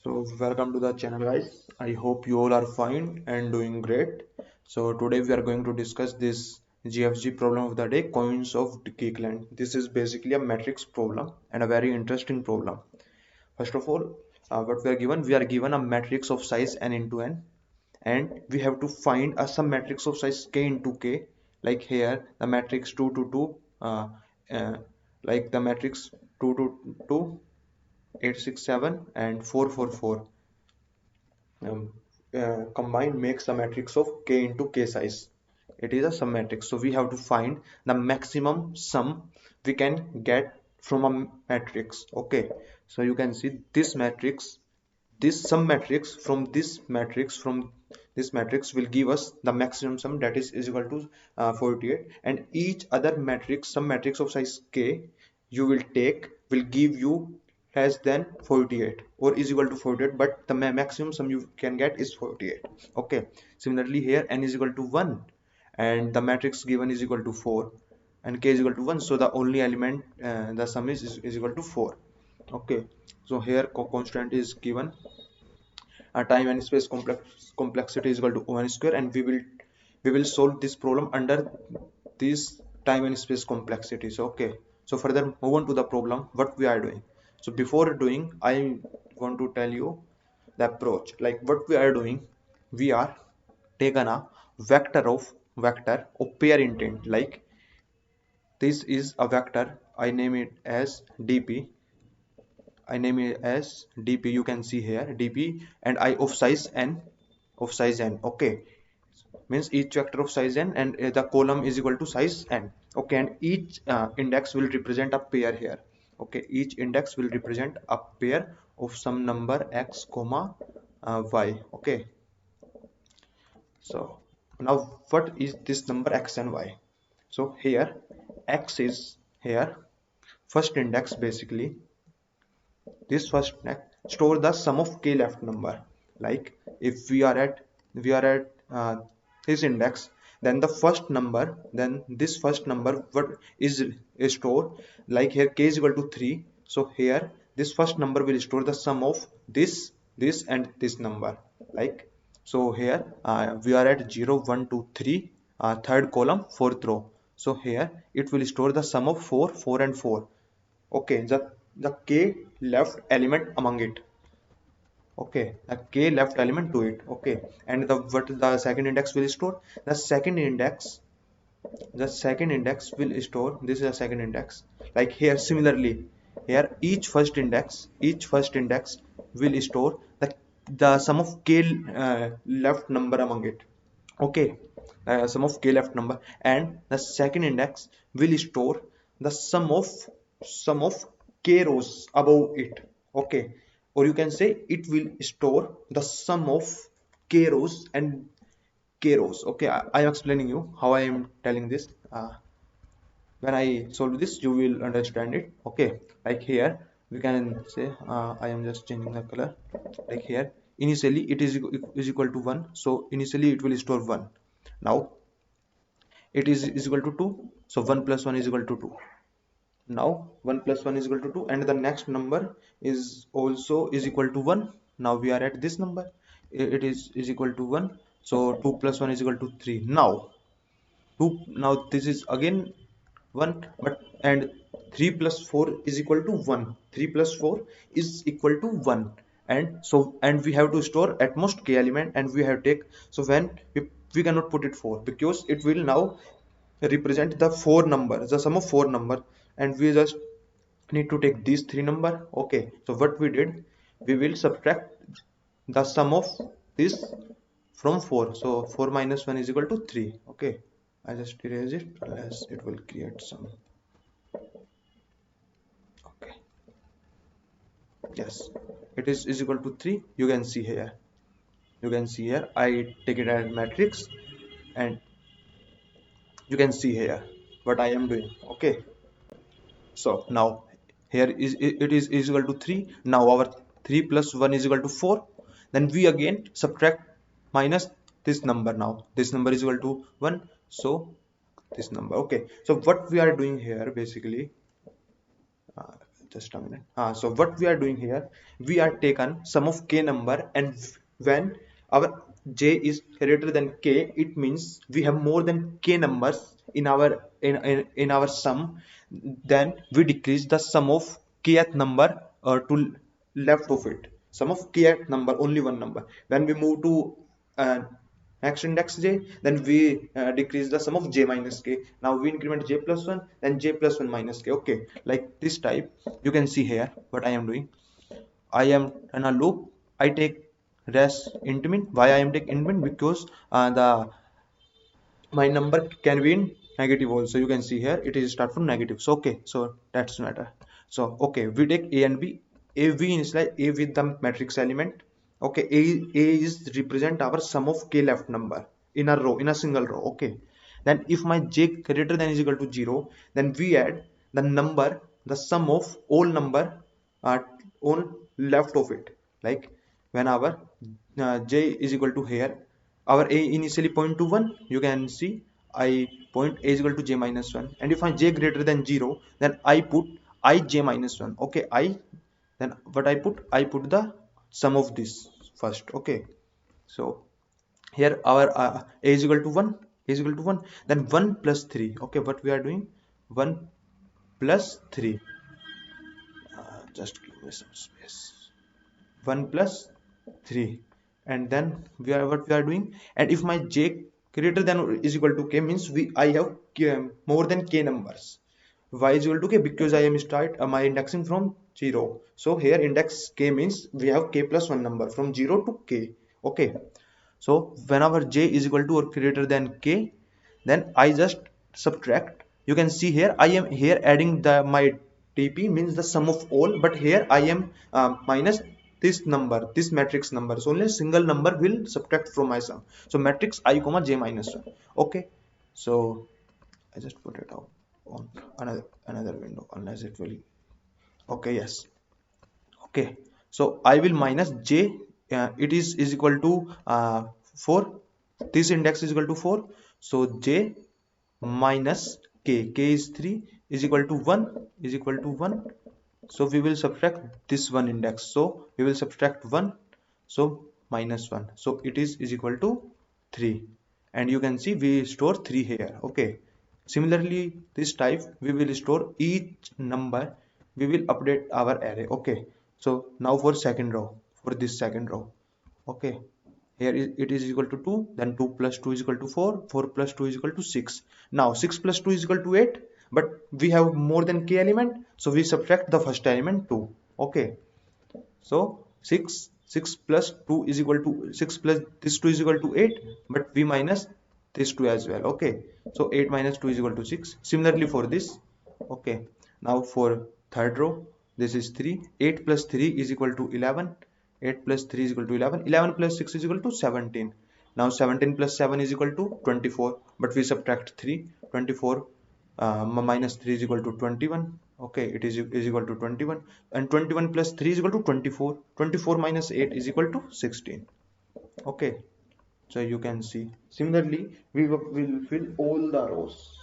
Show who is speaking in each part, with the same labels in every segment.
Speaker 1: So welcome to the channel guys. I hope you all are fine and doing great. So today we are going to discuss this GFG problem of the day, coins of Geekland. This is basically a matrix problem and a very interesting problem. First of all, what we are given a matrix of size n into n, and we have to find a some matrix of size k into k. Like here the matrix 2 to 2, uh, like the matrix 2 to 2, 867 and 444 um, combined makes a matrix of k into k size. It is a sum matrix, so we have to find the maximum sum we can get from a matrix. Okay, so you can see this matrix, this sum matrix from this matrix will give us the maximum sum, that is equal to 48, and each other matrix, some matrix of size k you will take, will give you less than 48 or is equal to 48, but the maximum sum you can get is 48. Okay, similarly here n is equal to 1 and the matrix given is equal to 4 and k is equal to 1, so the only element, the sum is equal to 4. Okay, so here constant is given, time and space complexity is equal to 1 square, and we will solve this problem under these time and space complexities. Okay, so further move on to the problem what we are doing. So before doing, I want to tell you the approach. Like what we are doing, we are taken a vector of pair intent. Like this is a vector, I name it as dp, I name it as dp, you can see here dp, and I of size n, okay, means each vector of size n, and the column is equal to size n. Okay, and each index will represent a pair here. Okay, each index will represent a pair of some number x comma y. Okay, so now what is this number x and y? So here x is here first index. Basically this first store the sum of k left number. Like if we are at this index, then the first number, then this first number what is stored. Like here k is equal to 3, so here this first number will store the sum of this and this number. Like so here we are at 0 1 2 3, third column, fourth row. So here it will store the sum of 4 4 and 4. Okay, the k left element among it. Okay, the k left element to it. Okay, and the what the second index will store, the second index will store, this is a second index. Like here similarly, here each first index will store the sum of k left number among it. Okay, sum of k left number, and the second index will store the sum of k rows above it. Okay, or you can say it will store the sum of k rows and k rows. Okay, I am explaining you how I am telling this. When I solve this you will understand it. Okay, like here we can say, I am just changing the color. Like here initially it is equal to 1, so initially it will store 1. Now it is equal to 2, so 1 plus 1 is equal to 2. Now 1 plus 1 is equal to 2, and the next number is also is equal to 1. Now we are at this number, it is equal to 1, so 2 plus 1 is equal to 3. Now 2, now this is again 1, but and 3 plus 4 is equal to 1, 3 plus 4 is equal to 1. And so, and we have to store at most k element, and we have take, so when we cannot put it 4 because it will now represent the four number, the sum of four number, and we just need to take these three number. Okay, so what we did, we will subtract the sum of this from 4, so 4 minus 1 is equal to 3. Okay, I just erase it, unless it will create some. Okay, yes, it is equal to 3. You can see here, I take it as matrix, and you can see here what I am doing. Okay, so now here is equal to 3. Now our 3 plus 1 is equal to 4. Then we again subtract minus this number. Now this number is equal to 1, so this number. Okay, so what we are doing here basically, just a minute. So what we are doing here, we are taken sum of k number, and when our j is greater than k, it means we have more than k numbers in our in our sum. Then we decrease the sum of kth number to left of it. Sum of kth number, only one number. When we move to uh, next index j, then we decrease the sum of j minus k. Now we increment j plus 1, then j plus 1 minus k. Okay, like this type. You can see here what I am doing. I am in a loop. I take res int min. Why I am taking int min? Because the my number can be in negative also. You can see here it is start from negative. So okay, so that's matter. So okay, we take a and b. A v initialize a with the matrix element. Okay, a is represent our sum of k left number in a row, in a single row. Okay, then if my j greater than is equal to 0, then we add the number, the sum of all number uh, on left of it. Like when our j is equal to here, our a initially point to 1, you can see I point a is equal to j minus 1, and if I j greater than 0, then I put I j minus 1. Okay, I, then what I put the sum of this first. Okay, so here our a is equal to 1, a is equal to 1, then 1 plus 3. Okay, what we are doing, 1 plus 3, just give me some space. 1 plus 3, and then we are what we are doing. And if my j greater than or is equal to k, means I have more than k numbers. Y is equal to k because I am start my indexing from 0. So here index k means we have k plus 1 number from 0 to k. Okay, so whenever j is equal to or greater than k, then I just subtract. You can see here I am here adding the my tp means the sum of all, but here I am minus this number, this matrix number. So only a single number will subtract from my sum. So matrix I comma j minus 1. Okay, so I just put it out on another window unless it will. Okay, yes. Okay, so I will minus j, it is equal to 4. This index is equal to 4, so j minus k is 3, is equal to 1, is equal to 1. So we will subtract this one index, so we will subtract 1, so minus 1, so it is equal to 3. And you can see we store 3 here. Okay, similarly this type we will store each number, we will update our array. Okay, so now for second row, for this second row. Okay, here it is equal to 2, then 2 plus 2 is equal to 4, 4 plus 2 is equal to 6. Now 6 plus 2 is equal to 8, but we have more than k element, so we subtract the first element 2. Okay, so 6 plus 2 is equal to 6 plus this 2 is equal to 8, but we minus this 2 as well. Okay, so 8 minus 2 is equal to 6. Similarly for this. Okay, now for third row, this is 3. 8 plus 3 is equal to 11. 8 plus 3 is equal to 11. 11 plus 6 is equal to 17. Now 17 plus 7 is equal to 24, but we subtract 3. 24 minus 3 is equal to 21. Okay, it is equal to 21, and 21 plus 3 is equal to 24. 24 minus 8 is equal to 16. Okay, so you can see similarly we will fill all the rows.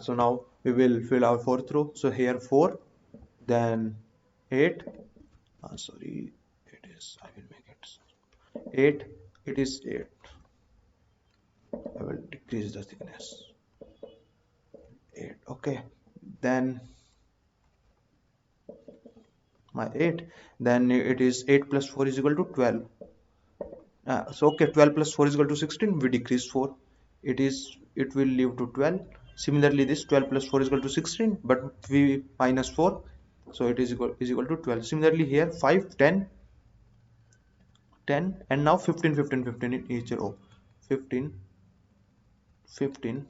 Speaker 1: So now we will fill our fourth row. So here 4, then 8, sorry, it is, I will make it 8, it is 8. I will decrease the thickness. 8. Okay, then my 8, then it is 8 plus 4 is equal to 12. So okay, 12 plus 4 is equal to 16. We decrease 4, it will leave to 12. Similarly this 12 plus 4 is equal to 16, but we minus 4, so it is equal to 12. Similarly here 5, 10, 10, and now 15, 15, 15 in each row. 15, 15,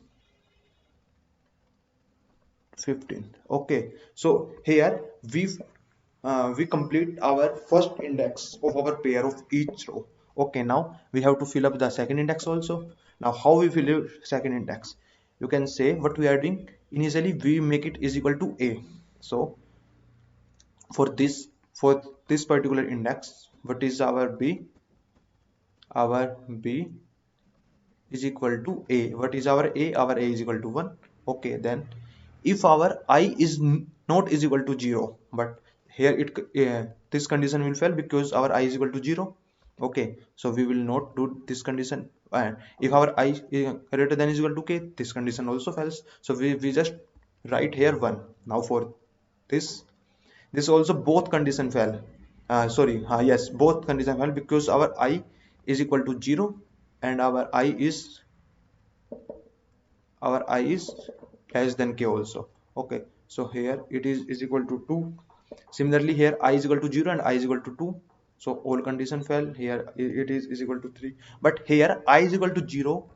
Speaker 1: 15. Okay, so here we complete our first index of our pair of each row. Okay, now we have to fill up the second index also. Now how we fill the second index? You can say what we are doing. Initially we make it is equal to a. So for this particular index, what is our b? Our b is equal to a. What is our a? Our a is equal to 1. Okay, then if our I is not is equal to 0, but here this condition will fail because our I is equal to 0. Okay, so we will not do this condition, and if our I is greater than is equal to k, this condition also fails. So we just write here 1. Now for this also both condition fail. Sorry, yes, both condition fail because our I is equal to 0 and our I is less than k also. Okay, so here it is equal to 2. Similarly here I is equal to 0 and I is equal to 2, so all condition fail. Here it is equal to 3, but here I is equal to 0,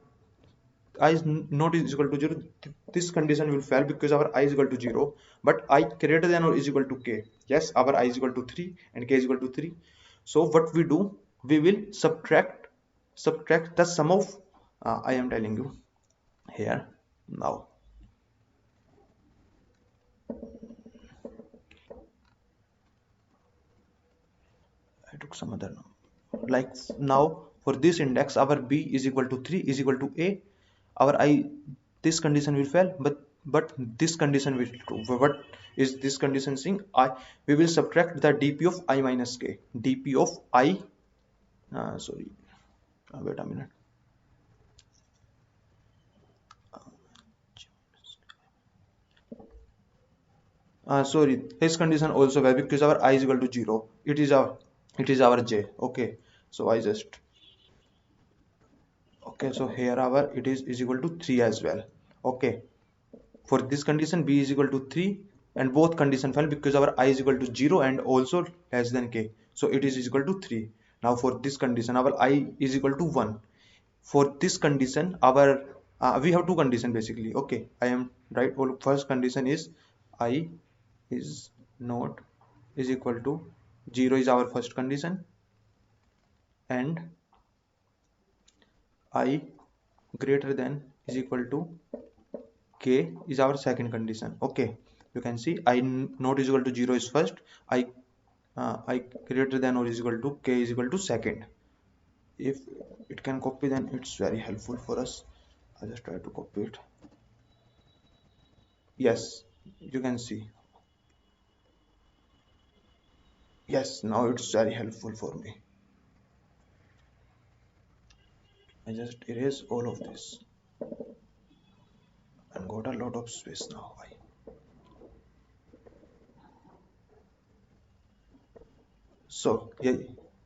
Speaker 1: I is not is equal to 0. This condition will fail because our I is equal to 0, but I greater than or is equal to k. Yes, our I is equal to 3 and k is equal to 3. So what we do, we will subtract the sum of I am telling you here. Now I took some other number. Like now for this index, our b is equal to 3 is equal to a. Our I, this condition will fail, but this condition will true. What is this condition saying? We will subtract the dp of I minus k. dp of I. Sorry. Wait a minute. Sorry. This condition also fail because our I is equal to 0. It is our j. Okay. So I just. Okay, so here our it is equal to 3 as well. Okay, for this condition b is equal to 3 and both condition fail because our I is equal to 0 and also less than k, so it is equal to 3. Now for this condition our I is equal to 1. For this condition our we have two condition basically. Okay, I am right. Well, first condition is I is not is equal to 0 is our first condition, and I greater than is equal to k is our second condition. Okay, you can see I not is equal to 0 is first, I greater than or is equal to k is equal to second. If it can copy, then it's very helpful for us. I just try to copy it. Yes, you can see. Yes, now it's very helpful for me. I just erase all of this and got a lot of space now. So yeah,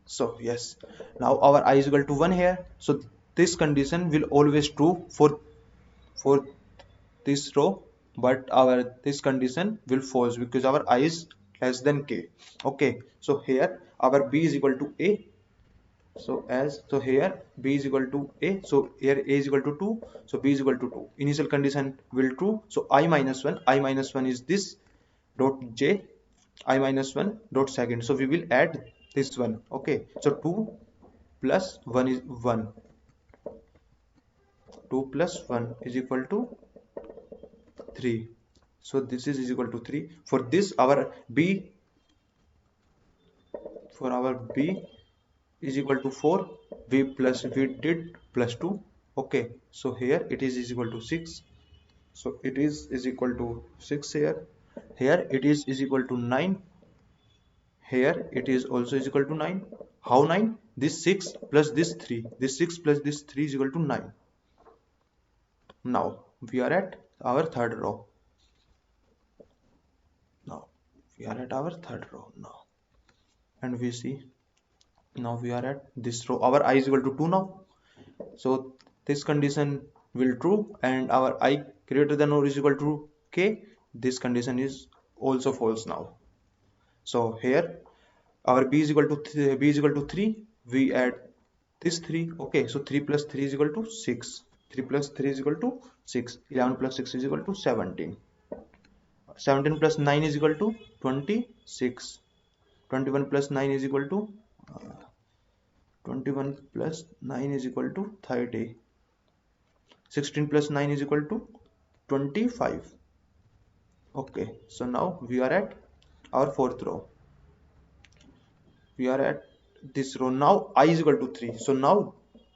Speaker 1: so yes, now our I is equal to 1 here. So this condition will always true for this row, but our this condition will false because our I is less than k. Okay, so here our b is equal to a. So here b is equal to a, so here a is equal to 2, so b is equal to 2. Initial condition will true, so I minus 1 is this dot j, I minus 1 dot second, so we will add this one. Okay, so 2 plus 1 is 1, 2 plus 1 is equal to 3, so this is equal to 3. For this our b is equal to 4, we did plus 2. Okay, so here it is equal to 6, so it is equal to 6 here. Here it is equal to 9. Here it is also is equal to 9. How 9? This 6 plus this 3, this 6 plus this 3 is equal to 9. Now we are at our third row. Now we are at our third row now, and we see now we are at this row. Our I is equal to 2 now, so this condition will true, and our I greater than or is equal to k, this condition is also false now. So here our b is equal to 3, we add this 3. Okay, so 3 plus 3 is equal to 6, 3 plus 3 is equal to 6, 11 plus 6 is equal to 17, 17 plus 9 is equal to 26, 21 plus 9 is equal to 21 plus 9 is equal to 30, 16 plus 9 is equal to 25. Okay, so now we are at our fourth row. We are at this row. Now I is equal to 3, so now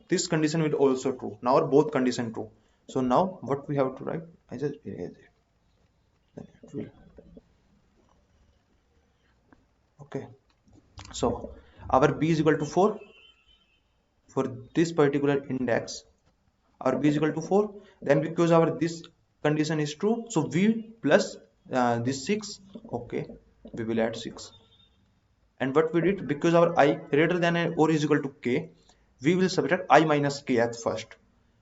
Speaker 1: this condition will also true. Now our both condition true. So now what we have to write, I just erase it, then it will. Okay, so our b is equal to 4 for this particular index. Our b is equal to 4, then because our this condition is true, so v plus this 6. Okay, we will add 6. And what we did, because our I greater than or is equal to k, we will subtract I minus k at first.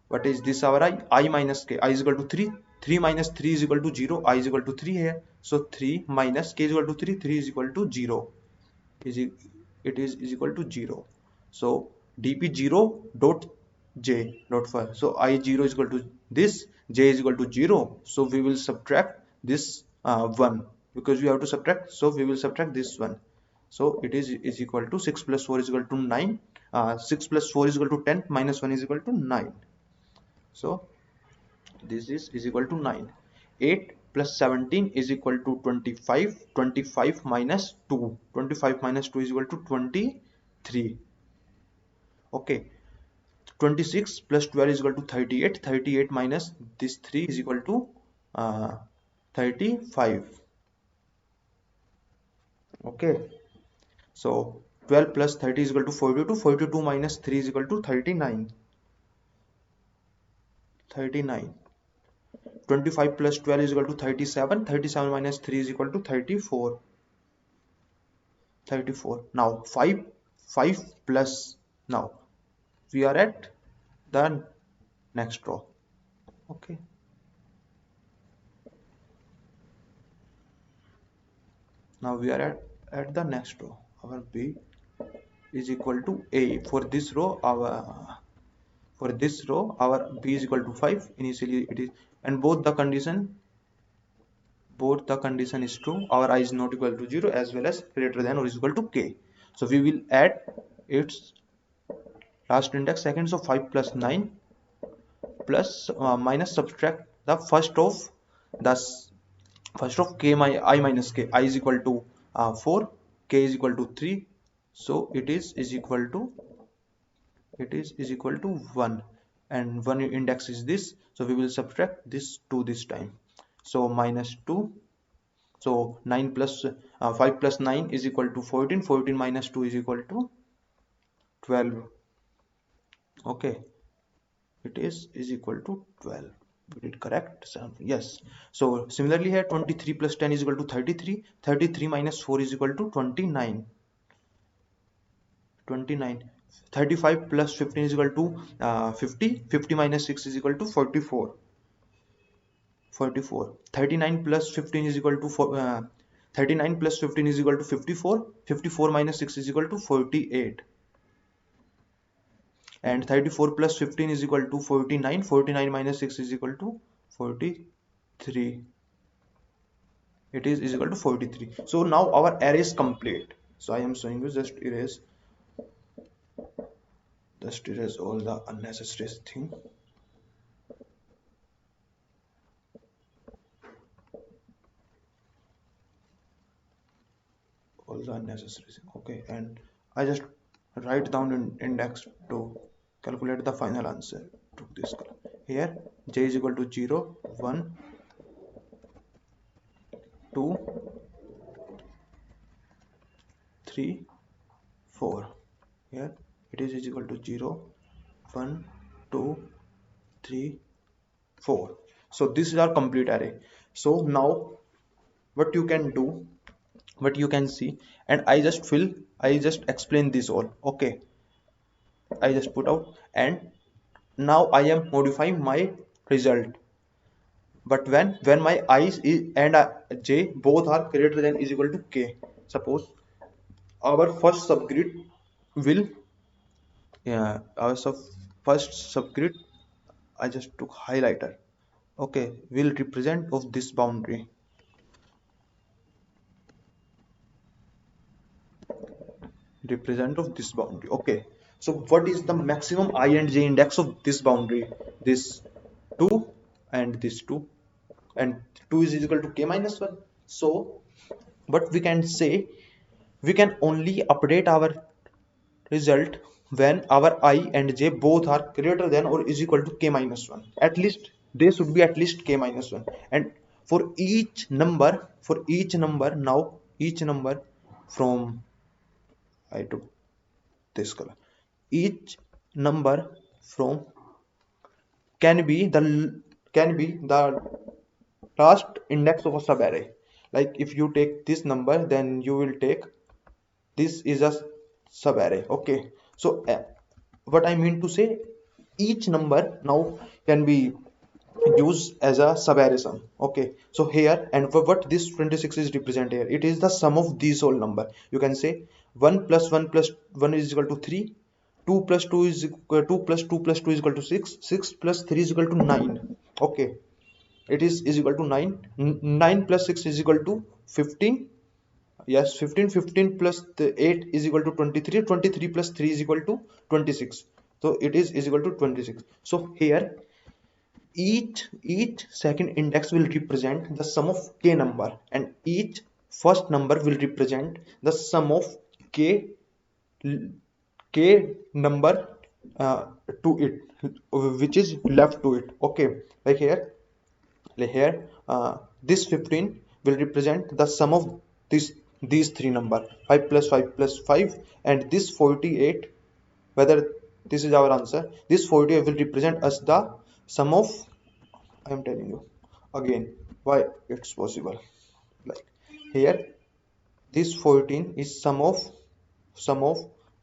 Speaker 1: What is this? Our I minus k. I is equal to 3. 3 minus 3 is equal to 0. I is equal to 3 here, so 3 minus k is equal to 3. 3 is equal to 0. It is equal to 0. So dp 0 dot j dot 5. So I 0 is equal to this, j is equal to 0. So we will subtract this 1, because we have to subtract, so we will subtract this one. So it is equal to 6 plus 4 is equal to 9. 6 plus 4 is equal to 10, minus 1 is equal to 9. So this is equal to 9. 8 plus 17 is equal to 25. 25 minus 2. 25 minus 2 is equal to 23. Okay. 26 plus 12 is equal to 38. 38 minus this 3 is equal to 35. Okay. So 12 plus 30 is equal to 42. 42 minus 3 is equal to 39. 39. 25 plus 12 is equal to 37. 37 minus 3 is equal to 34. 34. Now 5 plus, now we are at the next row. Okay. Now we are at the next row. Our b is equal to a. For this row, our b is equal to 5. Initially it is, and both the condition is true. Our I is not equal to 0, as well as greater than or is equal to k. So we will add its last index second. So 5 plus 9 plus minus subtract the first of k I minus k. I is equal to 4, k is equal to 3. So it is equal to 1, and one index is this, so we will subtract this 2 this time. So minus 2. So 9 plus 5 plus 9 is equal to 14. 14 minus 2 is equal to 12. Okay, it is equal to 12. We did correct. Yes. So similarly here, 23 plus 10 is equal to 33. 33 minus 4 is equal to 29. 29. 35 plus 15 is equal to 50. 50 minus 6 is equal to 44. 44. 39 plus 15 is equal to 39 plus 15 is equal to 54. 54 minus 6 is equal to 48. And 34 plus 15 is equal to 49. 49 minus 6 is equal to 43. It is equal to 43. So now our array is complete. So I am showing you, just erase all the unnecessary thing. All the unnecessary thing. Okay, and I just write down in index to calculate the final answer to this column. Here j is equal to 0, 1, 2, 3, 4. Here it is equal to 0, 1, 2, 3, 4. So this is our complete array. So now what you can do, what you can see, and I just explain this all. Okay, I just put out, and now I am modifying my result. But when my I and j both are greater than is equal to k, suppose our first subgrid will, yeah, first subgrid, I just took highlighter. Okay, will represent of this boundary. Represent of this boundary. Okay, so what is the maximum I and j index of this boundary? This 2 and this 2, and 2 is equal to k minus 1. So what we can say, we can only update our result when our I and j both are greater than or is equal to k minus 1. At least they should be at least k minus 1. And for each number, now each number from, I took this color, each number from can be the can be the last index of a subarray. Like if you take this number, then you will take this is a subarray. Okay, so what I mean to say, each number now can be used as a subarray sum. Okay, so here, and for what this 26 is represent here, it is the sum of these whole number. You can say 1 plus 1 plus 1 is equal to 3, 2 plus 2 is 2 plus 2 plus 2 is equal to 6, 6 plus 3 is equal to 9. Okay, it is equal to 9. 9 plus 6 is equal to 15. Yes, 15. 15 plus the 8 is equal to 23. 23 plus 3 is equal to 26. So it is equal to 26. So here each second index will represent the sum of k number, and each first number will represent the sum of k k number uh, to it, which is left to it. Okay, like here this 15 will represent the sum of these three number, 5 plus 5 plus 5, and this 48, whether this is our answer, this 48 will represent us the sum of, I am telling you again why it's possible. Like here this 14 is sum of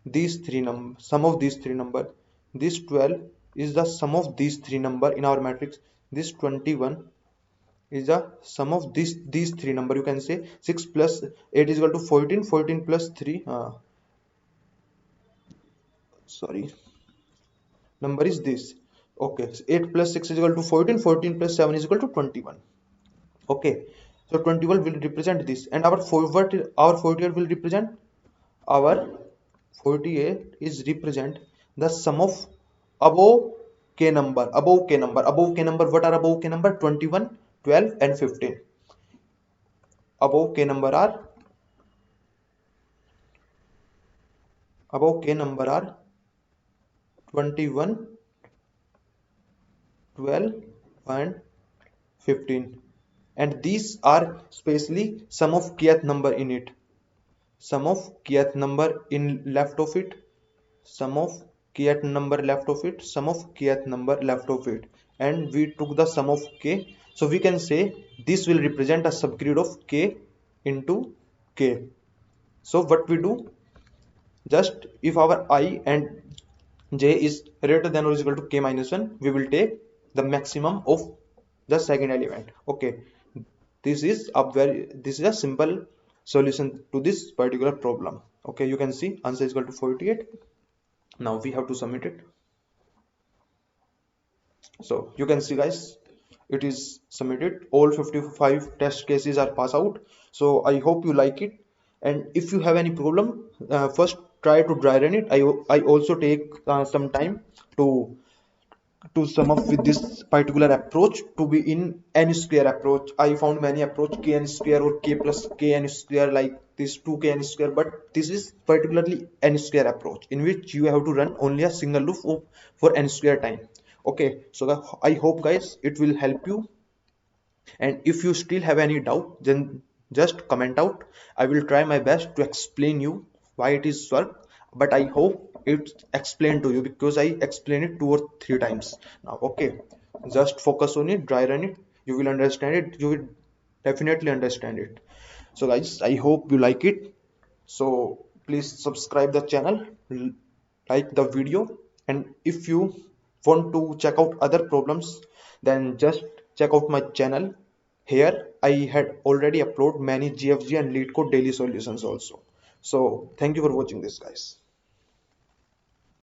Speaker 1: these three number. This 12 is the sum of these three number in our matrix. This 21 is the sum of these three number. You can say 6 plus 8 is equal to 14. 14 plus 3 sorry, number is this. Okay, so 8 plus 6 is equal to 14. 14 plus 7 is equal to 21. Okay, so 21 will represent this, and our 48 will represent, our 48 is represent the sum of above above k number. What are above k number? 21, 12 and 15. Above k number are 21, 12 and 15, and these are specially sum of kth number in it, sum of kth number in left of it, sum of kth number left of it, sum of kth number left of it, and we took the sum of k. So we can say this will represent a subgrid of k into k. So what we do, just if our I and j is greater than or is equal to k minus 1, we will take the maximum of the second element. Okay, this is a simple solution to this particular problem. Okay, you can see answer is equal to 48. Now we have to submit it. So you can see guys, it is submitted. All 55 test cases are pass out. So I hope you like it, and if you have any problem, first try to dry run it. I also take some time to sum up with this particular approach to be in n square approach. I found many approach kn square or k plus kn square, like this 2kn square, but this is particularly n square approach in which you have to run only a single loop for n square time. Okay, so I hope guys it will help you, and if you still have any doubt, then just comment out. I will try my best to explain you why it is work, but I hope it's explained to you because I explained it 2 or 3 times now. Okay, just focus on it, dry run it, you will understand it, you will definitely understand it. So guys, I hope you like it. So please subscribe the channel, like the video, and if you want to check out other problems, then just check out my channel. Here I had already uploaded many GFG and LeetCode daily solutions also. So thank you for watching this guys.